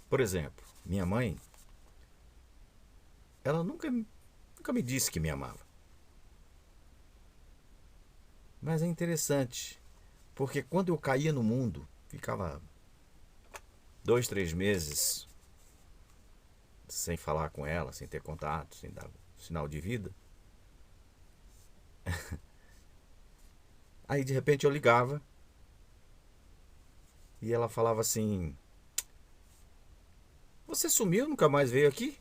Por exemplo, minha mãe, ela nunca me disse que me amava. Mas é interessante, porque quando eu caía no mundo, ficava 2, 3 meses sem falar com ela, sem ter contato, sem dar sinal de vida. Aí de repente eu ligava e ela falava assim: Você sumiu, nunca mais veio aqui?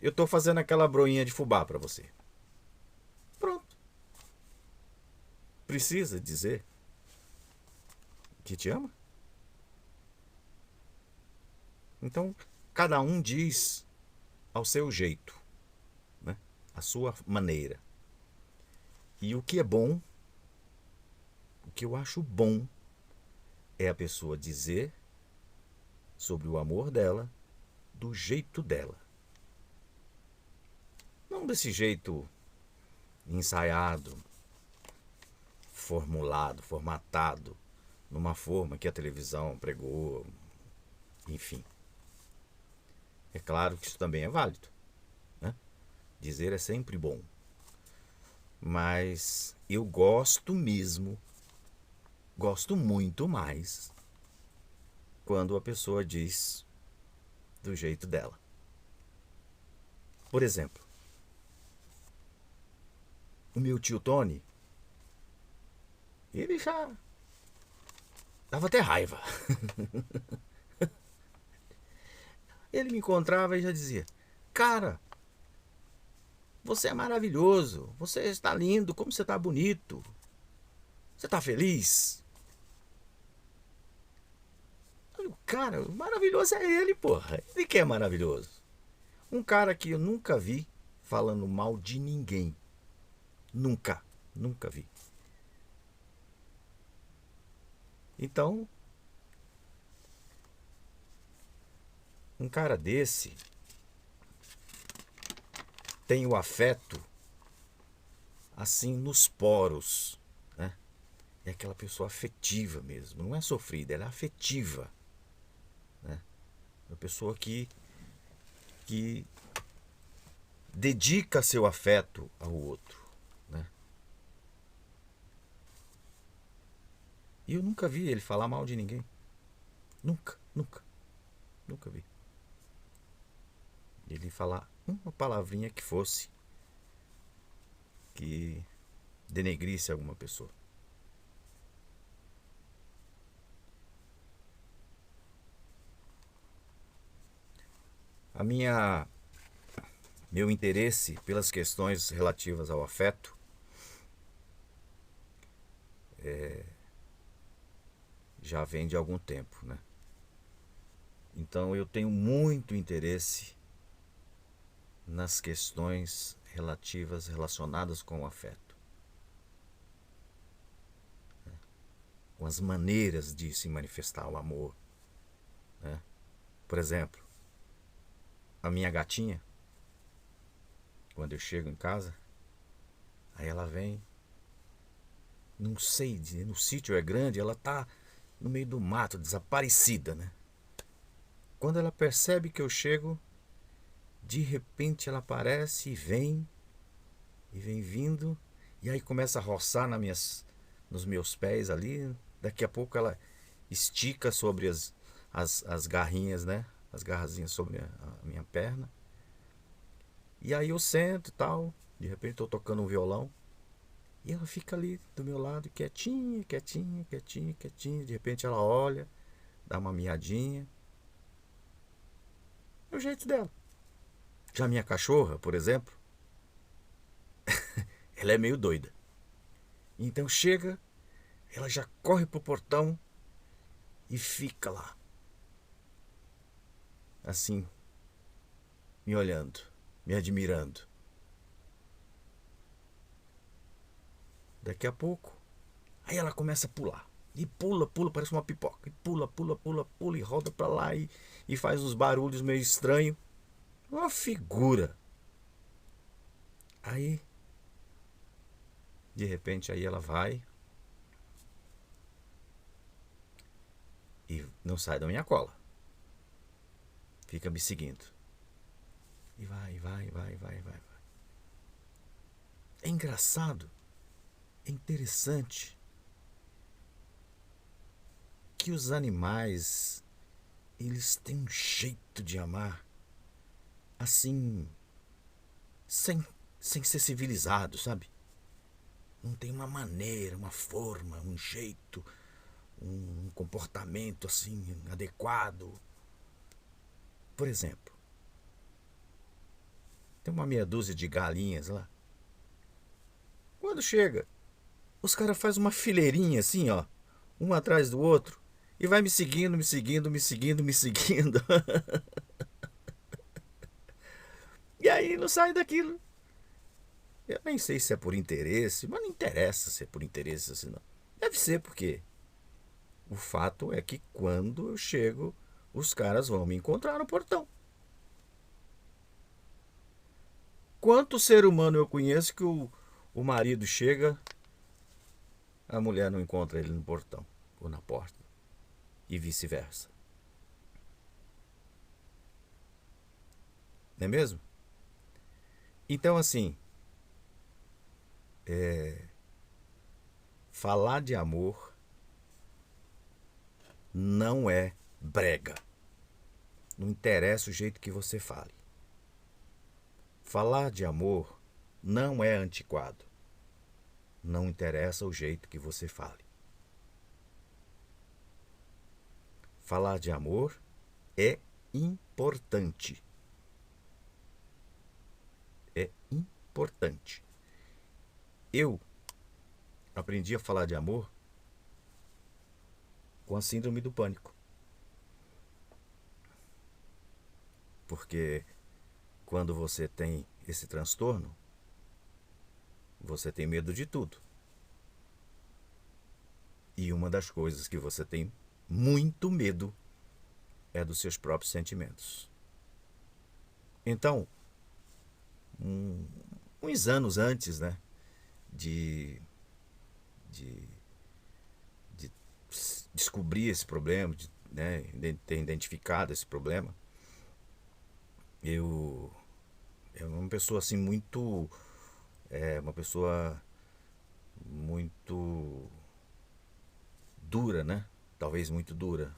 Eu tô fazendo aquela broinha de fubá pra você. Pronto. Precisa dizer que te ama? Então, cada um diz ao seu jeito, né? A sua maneira. E o que é bom, o que eu acho bom, é a pessoa dizer sobre o amor dela do jeito dela. Não desse jeito ensaiado, formulado, formatado, numa forma que a televisão pregou, enfim. É claro que isso também é válido, né? Dizer é sempre bom. Mas eu gosto mesmo, gosto muito mais quando a pessoa diz do jeito dela. Por exemplo, o meu tio Tony, ele já dava até raiva. Ele me encontrava e já dizia: Cara, você é maravilhoso, você está lindo, como você está bonito, você está feliz. Cara, maravilhoso é ele, porra. Ele que é maravilhoso. Um cara que eu nunca vi falando mal de ninguém. Nunca, nunca vi. Então, um cara desse tem o afeto assim nos poros, né? É aquela pessoa afetiva mesmo, não é sofrida, ela é afetiva, né? Uma pessoa que dedica seu afeto ao outro, né? E eu nunca vi ele falar mal de ninguém. Nunca, nunca, nunca vi. Ele falar uma palavrinha que fosse que denegrisse alguma pessoa. A minha meu interesse pelas questões relativas ao afeto já vem de algum tempo, né? Então eu tenho muito interesse nas questões relacionadas com o afeto, com as maneiras de se manifestar o amor, né? Por exemplo, a minha gatinha, quando eu chego em casa, aí ela vem, não sei, no sítio é grande, ela tá no meio do mato, desaparecida, né? Quando ela percebe que eu chego, de repente ela aparece e vem vindo, e aí começa a roçar nos meus pés ali. Daqui a pouco ela estica sobre as garrinhas, né? As garrazinhas sobre a minha perna. E aí eu sento e tal, de repente estou tocando um violão, e ela fica ali do meu lado, quietinha, quietinha, quietinha, quietinha. De repente ela olha, dá uma miadinha. É o jeito dela. Já minha cachorra, por exemplo, ela é meio doida. Então chega, ela já corre pro portão e fica lá, assim, me olhando, me admirando. Daqui a pouco, aí ela começa a pular. E pula, pula, parece uma pipoca. E pula, pula, pula, pula e roda pra lá e faz uns barulhos meio estranhos. Uma figura. Aí, de repente, aí ela vai não sai da minha cola. Fica me seguindo. E vai. É engraçado, é interessante que os animais, eles têm um jeito de amar assim, sem ser civilizado, sabe? Não tem uma maneira, uma forma, um jeito, um comportamento assim adequado. Por exemplo, tem uma meia dúzia de galinhas lá. Quando chega, os caras fazem uma fileirinha assim, ó, um atrás do outro, e vai me seguindo, me seguindo, me seguindo, me seguindo. E aí não sai daquilo. Eu nem sei se é por interesse, mas não interessa se é por interesse assim não. Deve ser porque o fato é que quando eu chego, os caras vão me encontrar no portão. Quanto ser humano eu conheço que o marido chega, a mulher não encontra ele no portão ou na porta, e vice-versa. Não é mesmo? Então, assim, falar de amor não é brega. Não interessa o jeito que você fale. Falar de amor não é antiquado. Não interessa o jeito que você fale. Falar de amor é importante. É importante. Eu aprendi a falar de amor com a síndrome do pânico. Porque quando você tem esse transtorno, você tem medo de tudo. E uma das coisas que você tem muito medo é dos seus próprios sentimentos. Então, uns anos antes, né, de descobrir esse problema, de ter identificado esse problema, eu uma pessoa assim muito, uma pessoa muito dura, né? Talvez muito dura,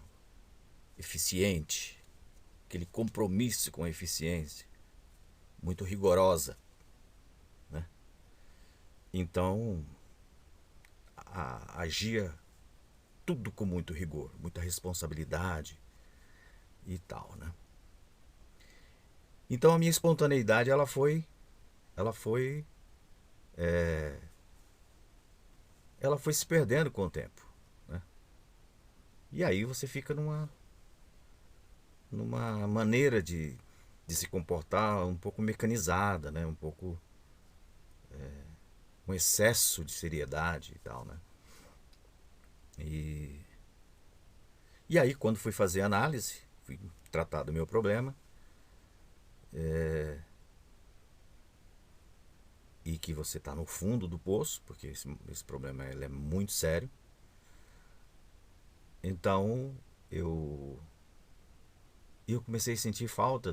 eficiente, aquele compromisso com a eficiência, muito rigorosa, né? Então, agia tudo com muito rigor, muita responsabilidade e tal, né? Então a minha espontaneidade ela foi se perdendo com o tempo, né? E aí você fica numa maneira de se comportar um pouco mecanizada, né? Um pouco um excesso de seriedade e tal, né? E aí quando fui fazer análise, fui tratar do meu problema, e que você está no fundo do poço, porque esse problema ele é muito sério. Então eu comecei a sentir falta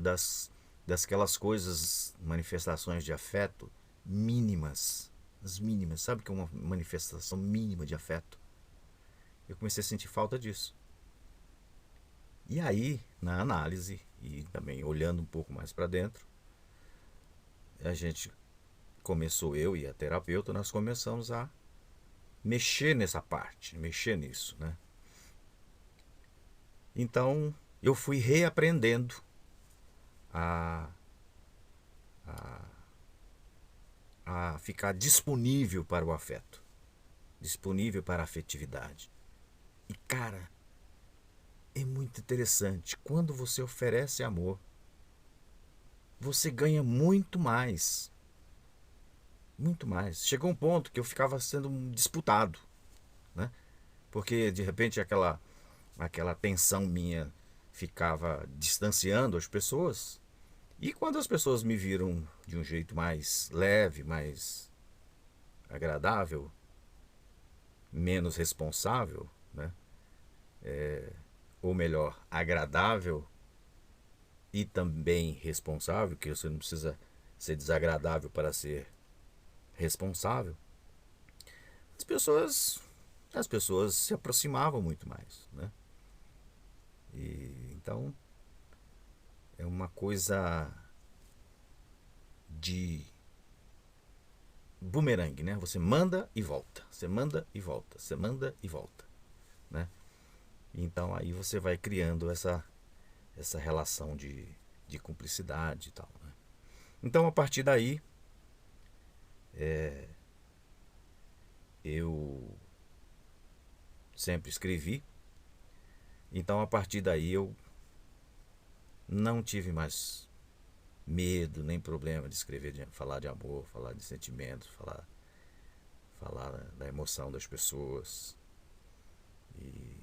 dasquelas coisas, manifestações de afeto mínimas, as mínimas, sabe o que é uma manifestação mínima de afeto? Eu comecei a sentir falta disso. E aí, na análise e também olhando um pouco mais para dentro, a gente começou, eu e a terapeuta, nós começamos a mexer nessa parte, mexer nisso, né? Então eu fui reaprendendo a ficar disponível para o afeto, disponível para a afetividade. E cara, é muito interessante, quando você oferece amor, você ganha muito mais. Muito mais. Chegou um ponto que eu ficava sendo disputado, né? Porque de repente aquela tensão minha ficava distanciando as pessoas. E quando as pessoas me viram de um jeito mais leve, mais agradável, menos responsável, né? ou melhor, agradável e também responsável, que você não precisa ser desagradável para ser responsável, as pessoas, as pessoas se aproximavam muito mais, né? E então é uma coisa de bumerangue, né? Você manda e volta, você manda e volta, você manda e volta, né? Então aí você vai criando essa relação de cumplicidade e tal, né? Então a partir daí eu sempre escrevi. Então a partir daí eu não tive mais medo nem problema de escrever, de falar de amor, falar de sentimentos, falar da emoção das pessoas. E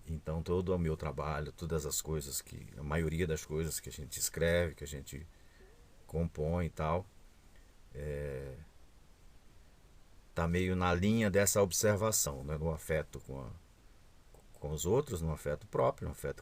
então todo o meu trabalho, todas as coisas que, a maioria das coisas que a gente escreve, que a gente compõe e tal, tá meio na linha dessa observação, né? No afeto com os outros, no afeto próprio, no afeto